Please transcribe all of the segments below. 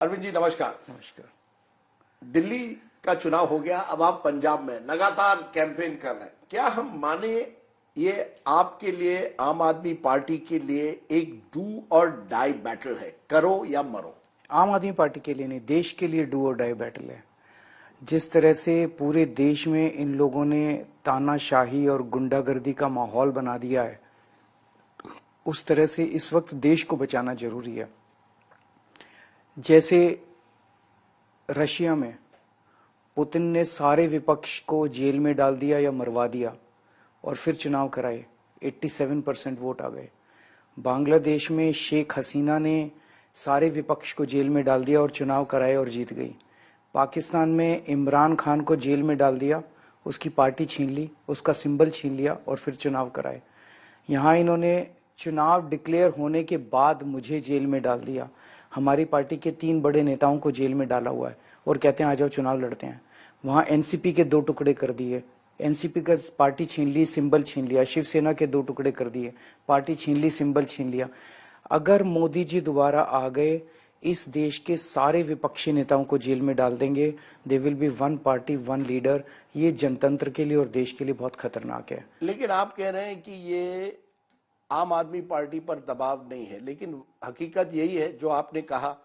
अरविंद जी नमस्कार। नमस्कार। दिल्ली का चुनाव हो गया, अब आप पंजाब में लगातार कैंपेन कर रहे हैं। क्या हम माने ये आपके लिए, आम आदमी पार्टी के लिए एक डू और डाई बैटल है, करो या मरो? आम आदमी पार्टी के लिए नहीं, देश के लिए डू और डाई बैटल है। जिस तरह से पूरे देश में इन लोगों ने तानाशाही और गुंडागर्दी का माहौल बना दिया है, उस तरह से इस वक्त देश को बचाना जरूरी है। जैसे रशिया में पुतिन ने सारे विपक्ष को जेल में डाल दिया या मरवा दिया और फिर चुनाव कराए, 87% वोट आ गए। बांग्लादेश में शेख हसीना ने सारे विपक्ष को जेल में डाल दिया और चुनाव कराए और जीत गई। पाकिस्तान में इमरान खान को जेल में डाल दिया, उसकी पार्टी छीन ली, उसका सिंबल छीन लिया और फिर चुनाव कराए। यहाँ इन्होंने चुनाव डिक्लेयर होने के बाद मुझे जेल में डाल दिया। हमारी पार्टी के 3 बड़े नेताओं को जेल में डाला हुआ है और कहते हैं आ जाओ चुनाव लड़ते हैं। वहां एनसीपी के 2 टुकड़े कर दिए, एनसीपी का पार्टी छीन ली, सिंबल छीन लिया। शिवसेना के 2 टुकड़े कर दिए, पार्टी छीन ली, सिंबल छीन लिया। अगर मोदी जी दोबारा आ गए, इस देश के सारे विपक्षी नेताओं को जेल में डाल देंगे। They will be 1 party 1 leader. ये जनतंत्र के लिए और देश के लिए बहुत खतरनाक है। लेकिन आप कह रहे हैं कि ये आम आदमी पार्टी पर दबाव नहीं है, लेकिन हकीकत यही है जो आपने कहा,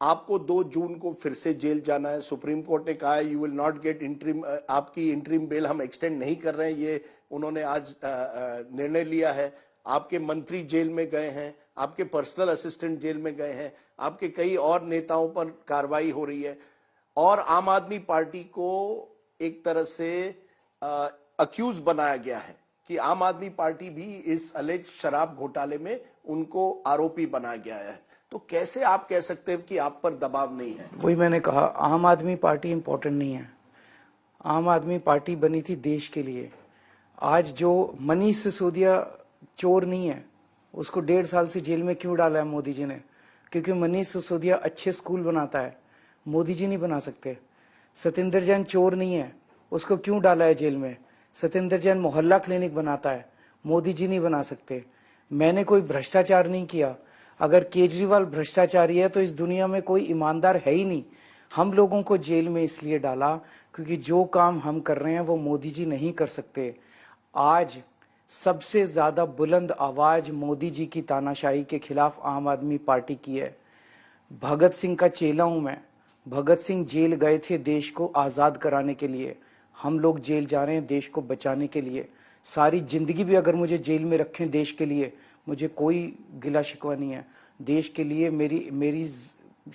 आपको 2 जून को फिर से जेल जाना है। सुप्रीम कोर्ट ने कहा you will not gate interim, आपकी इंटरिम बेल हम एक्सटेंड नहीं कर रहे हैं, ये उन्होंने आज निर्णय लिया है। आपके मंत्री जेल में गए हैं, आपके पर्सनल असिस्टेंट जेल में गए हैं, आपके कई और नेताओं पर कार्रवाई हो रही है और आम आदमी पार्टी को एक तरह से अक्यूज बनाया गया है कि आम आदमी पार्टी भी इस अलेज शराब घोटाले में उनको आरोपी बनाया गया है। तो कैसे आप कह सकते हैं कि आप पर दबाव नहीं है? वही मैंने कहा, आम आदमी पार्टी इंपॉर्टेंट नहीं है। आम आदमी पार्टी बनी थी देश के लिए। आज जो मनीष सिसोदिया चोर नहीं है, उसको 1.5 साल से जेल में क्यों डाला है मोदी जी ने? क्योंकि मनीष सिसोदिया अच्छे स्कूल बनाता है, मोदी जी नहीं बना सकते। सत्येंद्र जैन चोर नहीं है, उसको क्यों डाला है जेल में? सत्येंद्र जैन मोहल्ला क्लिनिक बनाता है, मोदी जी नहीं बना सकते। मैंने कोई भ्रष्टाचार नहीं किया। अगर केजरीवाल भ्रष्टाचारी है तो इस दुनिया में कोई ईमानदार है ही नहीं। हम लोगों को जेल में इसलिए डाला क्योंकि जो काम हम कर रहे हैं वो मोदी जी नहीं कर सकते। आज सबसे ज्यादा बुलंद आवाज मोदी जी की तानाशाही के खिलाफ आम आदमी पार्टी की है। भगत सिंह का चेला हूं मैं। भगत सिंह जेल गए थे देश को आजाद कराने के लिए। हम लोग जेल जा रहे हैं देश को बचाने के लिए। सारी जिंदगी भी अगर मुझे जेल में रखें देश के लिए, मुझे कोई गिला शिकवा नहीं है। देश के लिए मेरी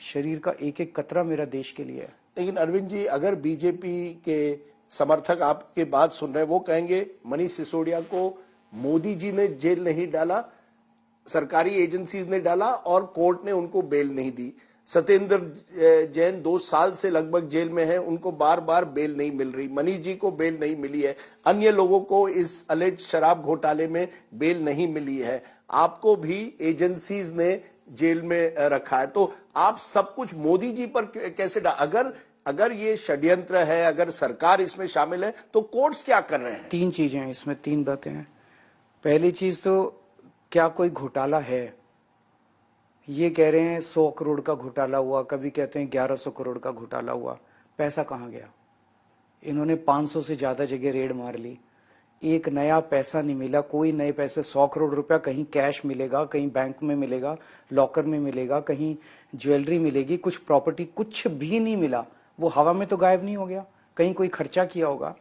शरीर का एक एक कतरा मेरा देश के लिए है। लेकिन अरविंद जी, अगर बीजेपी के समर्थक आपके बात सुन रहे हैं, वो कहेंगे मनीष सिसोदिया को मोदी जी ने जेल नहीं डाला, सरकारी एजेंसीज ने डाला और कोर्ट ने उनको बेल नहीं दी। सत्येंद्र जैन 2 साल से लगभग जेल में है, उनको बार बार बेल नहीं मिल रही। मनीष जी को बेल नहीं मिली है, अन्य लोगों को इस अलेज शराब घोटाले में बेल नहीं मिली है, आपको भी एजेंसीज ने जेल में रखा है। तो आप सब कुछ मोदी जी पर कैसे अगर ये षड्यंत्र है, अगर सरकार इसमें शामिल है, तो कोर्ट्स क्या कर रहे हैं? 3 चीजें हैं इसमें, 3 बातें हैं। पहली चीज तो क्या कोई घोटाला है? ये कह रहे हैं 100 करोड़ का घोटाला हुआ, कभी कहते हैं 1100 करोड़ का घोटाला हुआ। पैसा कहां गया? इन्होंने 500 से ज्यादा जगह रेड मार ली, एक नया पैसा नहीं मिला। कोई नए पैसे, 100 करोड़ रुपया कहीं कैश मिलेगा, कहीं बैंक में मिलेगा, लॉकर में मिलेगा, कहीं ज्वेलरी मिलेगी, कुछ प्रॉपर्टी, कुछ भी नहीं मिला। वो हवा में तो गायब नहीं हो गया, कहीं कोई खर्चा किया होगा।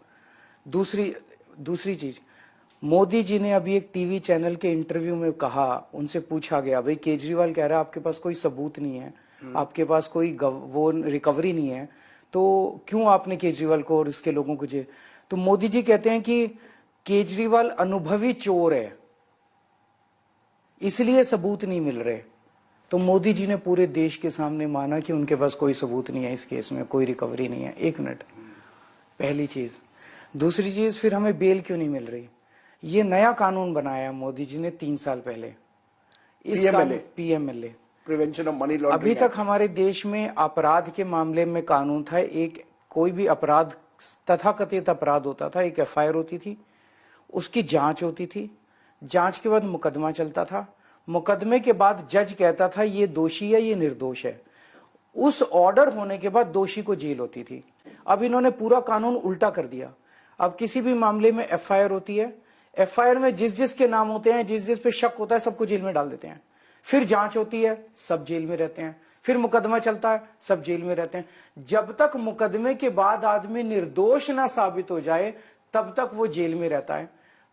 दूसरी चीज, मोदी जी ने अभी एक टीवी चैनल के इंटरव्यू में कहा, उनसे पूछा गया, भाई केजरीवाल कह रहा है आपके पास कोई सबूत नहीं है, आपके पास कोई वो रिकवरी नहीं है, तो क्यों आपने केजरीवाल को और उसके लोगों को तो मोदी जी कहते हैं कि केजरीवाल अनुभवी चोर है, इसलिए सबूत नहीं मिल रहे। तो मोदी जी ने पूरे देश के सामने माना कि उनके पास कोई सबूत नहीं है, इस केस में कोई रिकवरी नहीं है। 1 मिनट, पहली चीज। दूसरी चीज, फिर हमें बेल क्यों नहीं मिल रही? ये नया कानून बनाया मोदी जी ने 3 साल पहले, इस PMLA, prevention of money laundering. अभी तक हमारे देश में अपराध के मामले में कानून था, एक कोई भी अपराध, तथाकथित अपराध होता था, एक FIR होती थी, उसकी जांच होती थी, जांच के बाद मुकदमा चलता था, मुकदमे के बाद जज कहता था ये दोषी है, ये निर्दोष है। उस ऑर्डर होने के बाद दोषी को जेल होती थी। अब इन्होंने पूरा कानून उल्टा कर दिया। अब किसी भी मामले में एफआईआर होती है, एफआईआर में जिस जिस के नाम होते हैं, जिस जिस पे शक होता है, सबको जेल में डाल देते हैं। फिर जांच होती है, सब जेल में रहते हैं। फिर मुकदमा चलता है, सब जेल में रहते हैं। जब तक मुकदमे के बाद आदमी निर्दोष ना साबित हो जाए, तब तक वो जेल में रहता है।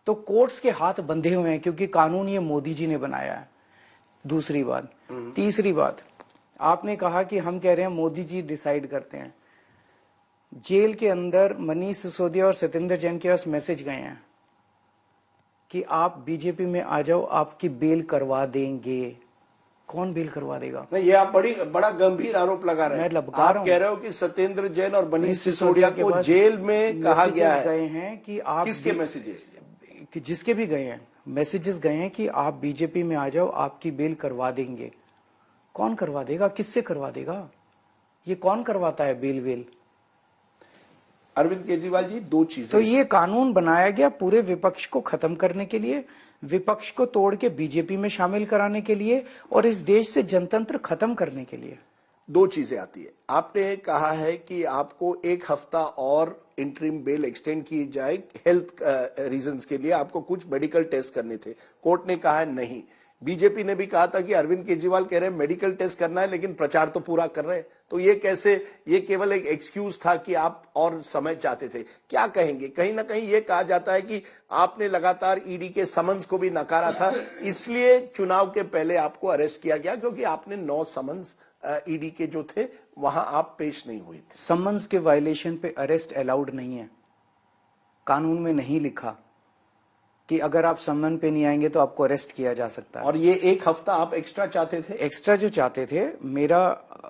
तो कोर्ट्स के हाथ बंधे हुए हैं, क्योंकि कानून ये मोदी जी ने बनाया है। दूसरी बात, तीसरी बात, आपने कहा कि हम कह रहे हैं मोदी जी डिसाइड करते हैं। जेल के अंदर मनीष सिसोदिया और सत्येंद्र जैन के पास मैसेज गए हैं कि आप बीजेपी में आ जाओ, आपकी बेल करवा देंगे। कौन बेल करवा देगा? नहीं, ये आप बड़ा गंभीर आरोप लगा रहे हैं। आप कह रहे हो कि सत्येंद्र जैन और मनीष सिसोदिया को जेल में कहा गया है। गए हैं कि आप किसके मैसेजेस? कि जिसके भी गए हैं मैसेजेस गए हैं कि आप बीजेपी में आ जाओ, आपकी बेल करवा देंगे। कौन करवा देगा? किससे करवा देगा? ये कौन करवाता है बेल वेल? अरविंद केजरीवाल जी, दो चीजें। तो ये कानून बनाया गया पूरे विपक्ष को खत्म करने के लिए, विपक्ष को तोड़ के बीजेपी में शामिल कराने के लिए, और इस देश से जनतंत्र खत्म करने के लिए। दो चीजें आती है। आपने कहा है कि आपको एक हफ्ता और इंटरिम बेल एक्सटेंड की जाए हेल्थ रीजंस के लिए, आपको कुछ मेडिकल टेस्ट करने थे। कोर्ट ने कहा है नहीं। बीजेपी ने भी कहा था कि अरविंद केजरीवाल कह रहे हैं मेडिकल टेस्ट करना है, लेकिन प्रचार तो पूरा कर रहे हैं। तो ये कैसे? ये केवल एक एक्सक्यूज था कि आप और समय चाहते थे। क्या कहेंगे? कहीं ना कहीं ये कहा जाता है कि आपने लगातार ईडी के समन्स को भी नकारा था, इसलिए चुनाव के पहले आपको अरेस्ट किया गया, क्योंकि आपने 9 समन्स ईडी के जो थे वहां आप पेश नहीं हुए थे। समन्स के वायलेशन पे अरेस्ट अलाउड नहीं है। कानून में नहीं लिखा कि अगर आप समन पे नहीं आएंगे तो आपको अरेस्ट किया जा सकता है। और ये एक हफ्ता आप एक्स्ट्रा चाहते थे? एक्स्ट्रा जो चाहते थे, मेरा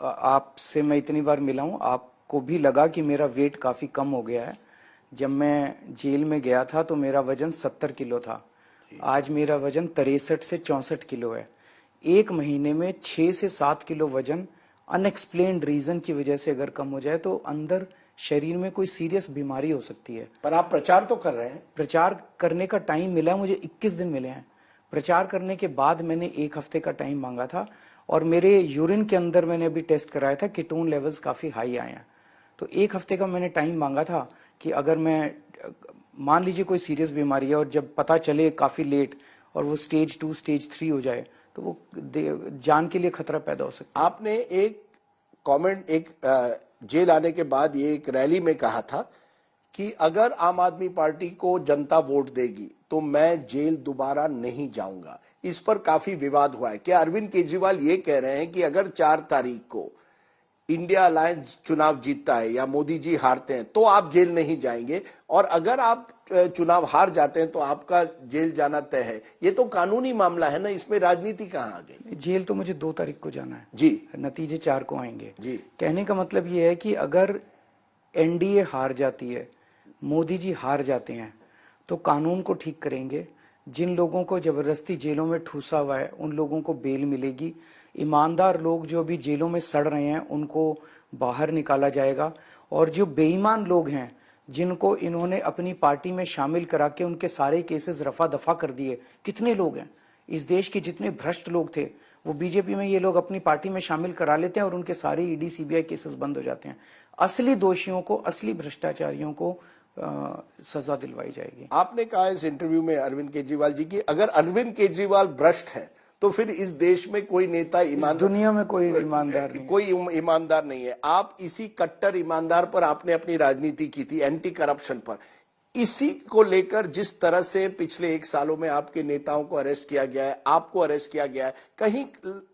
आपसे मैं इतनी बार मिला हूं, आपको भी लगा कि मेरा वेट काफी कम हो गया है। जब मैं जेल में गया था तो मेरा वजन 70 किलो था। आज मेरा वजन 63 से 64 किलो है। एक महीने में 6 से 7 किलो वजन अनएक्सप्लेन्ड रीजन की वजह से अगर कम हो जाए तो अंदर शरीर में कोई सीरियस बीमारी हो सकती है। पर आप प्रचार तो कर रहे हैं। प्रचार करने का टाइम मिला मुझे, 21 दिन मिले हैं। प्रचार करने के बाद मैंने 1 हफ्ते का टाइम मांगा था, और मेरे यूरिन के अंदर मैंने अभी टेस्ट कराया था, कीटोन लेवल्स काफी हाई आए हैं। तो 1 हफ्ते का मैंने टाइम मांगा था कि अगर मैं, मान लीजिए कोई सीरियस बीमारी है और जब पता चले काफी लेट और वो स्टेज 2 स्टेज 3 हो जाए तो वो जान के लिए खतरा पैदा हो सकता है। आपने एक कमेंट, एक जेल आने के बाद ये एक रैली में कहा था कि अगर आम आदमी पार्टी को जनता वोट देगी तो मैं जेल दोबारा नहीं जाऊंगा। इस पर काफी विवाद हुआ है। क्या अरविंद केजरीवाल ये कह रहे हैं कि अगर 4 तारीख को इंडिया अलायंस चुनाव जीतता है या मोदी जी हारते हैं तो आप जेल नहीं जाएंगे, और अगर आप चुनाव हार जाते हैं तो आपका जेल जाना तय है? ये तो कानूनी मामला है ना, इसमें राजनीति कहाँ आ गई? जेल तो मुझे 2 तारीख को जाना है जी, नतीजे 4 को आएंगे जी। कहने का मतलब ये है कि अगर एनडीए हार जाती है, मोदी जी हार जाते हैं, तो कानून को ठीक करेंगे। जिन लोगों को जबरदस्ती जेलों में ठूसा हुआ है उन लोगों को बेल मिलेगी। ईमानदार लोग जो अभी जेलों में सड़ रहे हैं उनको बाहर निकाला जाएगा, और जो बेईमान लोग हैं जिनको इन्होंने अपनी पार्टी में शामिल करा के उनके सारे केसेस रफा दफा कर दिए, कितने लोग हैं इस देश के जितने भ्रष्ट लोग थे वो बीजेपी में ये लोग अपनी पार्टी में शामिल करा लेते हैं और उनके सारे ईडी सीबीआई केसेस बंद हो जाते हैं। असली दोषियों को, असली भ्रष्टाचारियों को सजा दिलवाई जाएगी। आपने कहा इस इंटरव्यू में अरविंद केजरीवाल जी की अगर अरविंद केजरीवाल भ्रष्ट है तो फिर इस देश में कोई नेता ईमानदार, दुनिया में कोई ईमानदार नहीं, कोई ईमानदार नहीं है। आप इसी कट्टर ईमानदार पर आपने अपनी राजनीति की थी, एंटी करप्शन पर। इसी को लेकर जिस तरह से पिछले 1 सालों में आपके नेताओं को अरेस्ट किया गया है, आपको अरेस्ट किया गया है, कहीं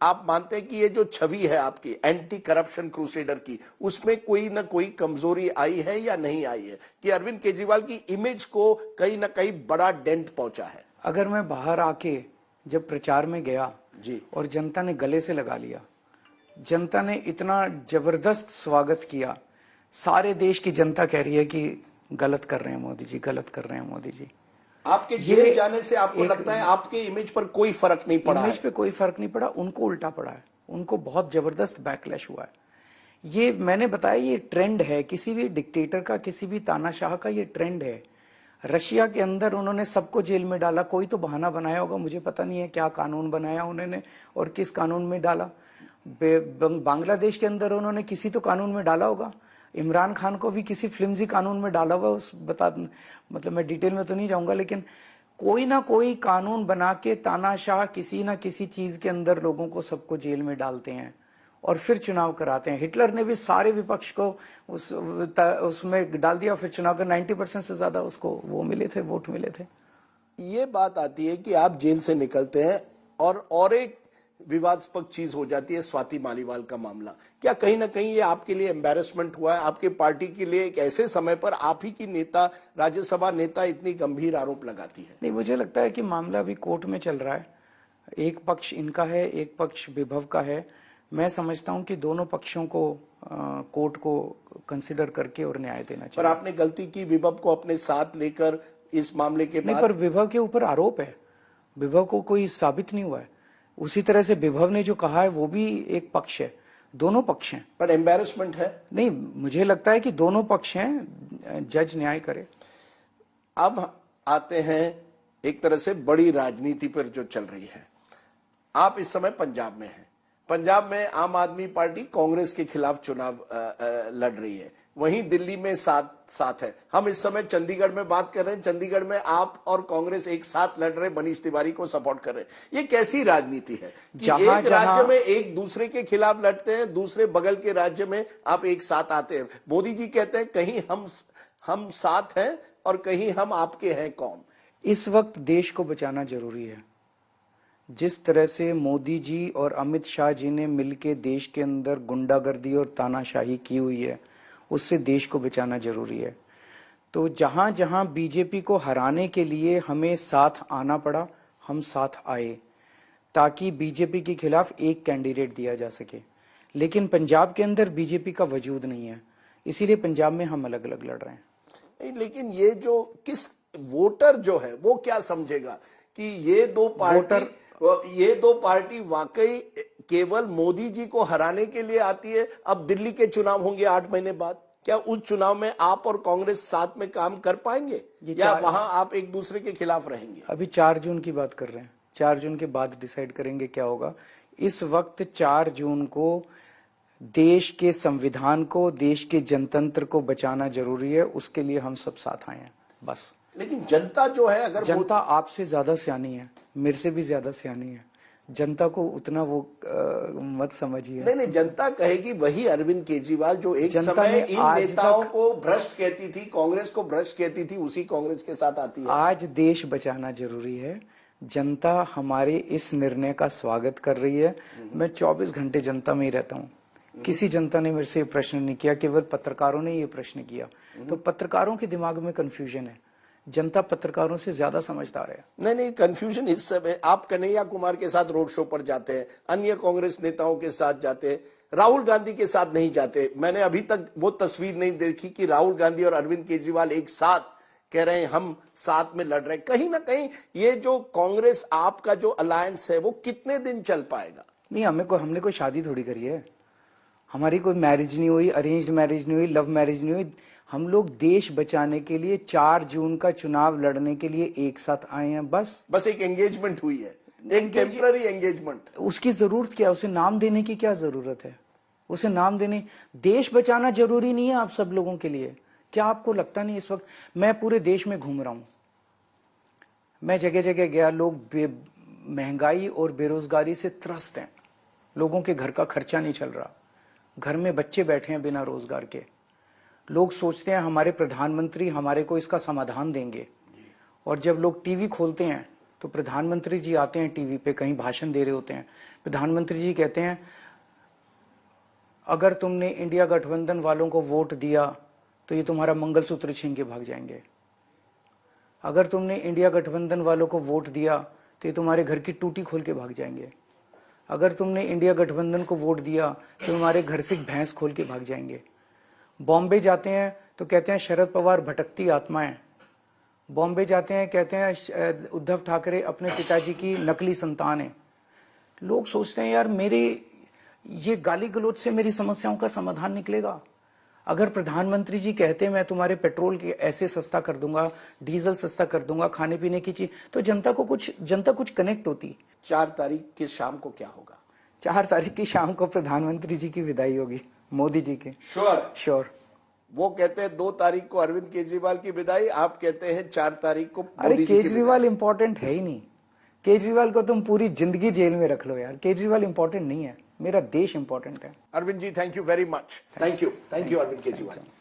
आप मानते हैं कि ये जो छवि है आपकी एंटी करप्शन क्रूसेडर की, उसमें कोई ना कोई कमजोरी आई है या नहीं आई है, कि अरविंद केजरीवाल की इमेज को कहीं ना कहीं बड़ा डेंट पहुंचा है? अगर मैं बाहर आके जब प्रचार में गया जी, और जनता ने गले से लगा लिया, जनता ने इतना जबरदस्त स्वागत किया, सारे देश की जनता कह रही है कि गलत कर रहे हैं मोदी जी, गलत कर रहे हैं मोदी जी। आपके जेल जाने से आपको लगता है आपके इमेज पर कोई फर्क नहीं पड़ा? इमेज पे कोई फर्क नहीं पड़ा, उनको उल्टा पड़ा है, उनको बहुत जबरदस्त बैकलैश हुआ है। ये मैंने बताया, ये ट्रेंड है किसी भी डिक्टेटर का, किसी भी तानाशाह का, ये ट्रेंड है। रशिया के अंदर उन्होंने सबको जेल में डाला, कोई तो बहाना बनाया होगा, मुझे पता नहीं है क्या कानून बनाया उन्होंने और किस कानून में डाला। बांग्लादेश के अंदर उन्होंने किसी तो कानून में डाला होगा, इमरान खान को भी किसी फ्लिमजी कानून में डाला हुआ, उस मतलब मैं डिटेल में तो नहीं जाऊंगा, लेकिन कोई ना कोई कानून बना के तानाशाह किसी ना किसी चीज के अंदर लोगों को सबको जेल में डालते हैं और फिर चुनाव कराते हैं। हिटलर ने भी सारे विपक्ष को उसमें डाल दिया, फिर चुनाव कर 90% से ज्यादा उसको वो मिले थे, वोट मिले थे। ये बात आती है कि आप जेल से निकलते हैं और एक विवादास्पद चीज हो जाती है स्वाति मालीवाल का मामला। क्या कहीं ना कहीं ये आपके लिए एम्बैरेसमेंट हुआ है, आपके पार्टी के लिए एक ऐसे समय पर आप ही की नेता, राज्यसभा नेता इतनी गंभीर आरोप लगाती है? नहीं, मुझे लगता है कि मामला अभी कोर्ट में चल रहा है, एक पक्ष इनका है, एक पक्ष विभव का है। मैं समझता हूं कि दोनों पक्षों को कोर्ट को कंसिडर करके और न्याय देना चाहिए। पर आपने गलती की विभव को अपने साथ लेकर इस मामले के बाद। नहीं, पर विभव के ऊपर आरोप है, विभव को कोई साबित नहीं हुआ है। उसी तरह से विभव ने जो कहा है वो भी एक पक्ष है, दोनों पक्ष हैं। पर एम्बैरेसमेंट है? नहीं, मुझे लगता है कि दोनों पक्ष हैं, जज न्याय करे। अब आते हैं एक तरह से बड़ी राजनीति पर जो चल रही है। आप इस समय पंजाब में हैं। पंजाब में आम आदमी पार्टी कांग्रेस के खिलाफ चुनाव लड़ रही है, वहीं दिल्ली में साथ है। हम इस समय चंडीगढ़ में बात कर रहे हैं, चंडीगढ़ में आप और कांग्रेस एक साथ लड़ रहे, मनीष तिवारी को सपोर्ट कर रहे हैं। ये कैसी राजनीति है कि एक राज्य में एक दूसरे के खिलाफ लड़ते हैं, दूसरे बगल के राज्य में आप एक साथ आते हैं? मोदी जी कहते हैं कहीं हम साथ हैं और कहीं हम आपके हैं कौन। इस वक्त देश को बचाना जरूरी है। जिस तरह से मोदी जी और अमित शाह जी ने मिलकर देश के अंदर गुंडागर्दी और तानाशाही की हुई है, उससे देश को बचाना जरूरी है। तो जहां जहां बीजेपी को हराने के लिए हमें साथ आना पड़ा, हम साथ आए ताकि बीजेपी के खिलाफ एक कैंडिडेट दिया जा सके। लेकिन पंजाब के अंदर बीजेपी का वजूद नहीं है, इसीलिए पंजाब में हम अलग अलग लड़ रहे हैं। लेकिन ये जो किस वोटर जो है वो क्या समझेगा कि ये दो पार्टी वाकई केवल मोदी जी को हराने के लिए आती है? अब दिल्ली के चुनाव होंगे 8 महीने बाद, क्या उस चुनाव में आप और कांग्रेस साथ में काम कर पाएंगे या वहां आप एक दूसरे के खिलाफ रहेंगे? अभी 4 जून की बात कर रहे हैं, 4 जून के बाद डिसाइड करेंगे क्या होगा। इस वक्त 4 जून को देश के संविधान को, देश के जनतंत्र को बचाना जरूरी है, उसके लिए हम सब साथ आए हैं बस। लेकिन जनता जो है, अगर जनता आपसे ज्यादा सियानी है, मेरे से भी ज्यादा सियानी है, जनता को उतना वो मत समझिए। नहीं, जनता कहेगी वही अरविंद केजरीवाल जो एक समय इन नेताओं को भ्रष्ट कहती थी, कांग्रेस को भ्रष्ट कहती थी, उसी कांग्रेस के साथ आती है। आज देश बचाना जरूरी है, जनता हमारे इस निर्णय का स्वागत कर रही है। मैं 24 घंटे जनता में ही रहता हूँ, किसी जनता ने मेरे से ये प्रश्न नहीं किया, केवल पत्रकारों ने ये प्रश्न किया। तो पत्रकारों के दिमाग में कंफ्यूजन है, जनता पत्रकारों से ज्यादा समझदार है। नहीं, कंफ्यूजन इस समय आप कन्हैया कुमार के साथ रोड शो पर जाते हैं, अन्य कांग्रेस नेताओं के साथ जाते हैं, राहुल गांधी के साथ नहीं जाते। मैंने अभी तक वो तस्वीर नहीं देखी कि राहुल गांधी और अरविंद केजरीवाल एक साथ कह रहे हैं हम साथ में लड़ रहे हैं। कहीं ना कहीं ये जो कांग्रेस आपका जो अलायंस है वो कितने दिन चल पाएगा? नहीं, हमने कोई शादी थोड़ी करी है, हमारी कोई मैरिज नहीं हुई, अरेंज्ड मैरिज नहीं हुई, लव मैरिज नहीं हुई। हम लोग देश बचाने के लिए 4 जून का चुनाव लड़ने के लिए एक साथ आए हैं बस एक एंगेजमेंट हुई है, एक टेम्पररी एंगेजमेंट। उसकी जरूरत क्या, उसे नाम देने की क्या जरूरत है? उसे नाम देने, देश बचाना जरूरी नहीं है आप सब लोगों के लिए? क्या आपको लगता नहीं? इस वक्त मैं पूरे देश में घूम रहा हूं, मैं जगह जगह गया, लोग महंगाई और बेरोजगारी से त्रस्त हैं, लोगों के घर का खर्चा नहीं चल रहा, घर में बच्चे बैठे हैं बिना रोजगार के। लोग सोचते हैं हमारे प्रधानमंत्री हमारे को इसका समाधान देंगे, और जब लोग टीवी खोलते हैं तो प्रधानमंत्री जी आते हैं टीवी पे, कहीं भाषण दे रहे होते हैं, प्रधानमंत्री जी कहते हैं अगर तुमने इंडिया गठबंधन वालों को वोट दिया तो ये तुम्हारा मंगलसूत्र छीन के भाग जाएंगे, अगर तुमने इंडिया गठबंधन वालों को वोट दिया तो ये तुम्हारे घर की टूटी खोल के भाग जाएंगे, अगर तुमने इंडिया गठबंधन को वोट दिया तो तुम्हारे घर से भैंस खोल के भाग जाएंगे। बॉम्बे जाते हैं तो कहते हैं शरद पवार भटकती आत्माएं, बॉम्बे जाते हैं कहते हैं उद्धव ठाकरे अपने पिताजी की नकली संतान है। लोग सोचते हैं यार मेरे ये गाली गलौज से मेरी समस्याओं का समाधान निकलेगा? अगर प्रधानमंत्री जी कहते मैं तुम्हारे पेट्रोल के ऐसे सस्ता कर दूंगा, डीजल सस्ता कर दूंगा, खाने पीने की चीज, तो जनता कुछ कनेक्ट होती। 4 तारीख की शाम को क्या होगा? 4 तारीख की शाम को प्रधानमंत्री जी की विदाई होगी, मोदी जी की। श्योर। श्योर। वो कहते हैं 2 तारीख को अरविंद केजरीवाल की विदाई, आप कहते हैं 4 तारीख को अरे मोदी जी की केजरीवाल विदाई। इंपॉर्टेंट है ही नहीं। केजरीवाल को तुम पूरी जिंदगी जेल में रख लो यार, केजरीवाल इंपॉर्टेंट नहीं है, मेरा देश इंपॉर्टेंट है। Arvind ji, thank you very much. Thank you Arvind Kejriwal.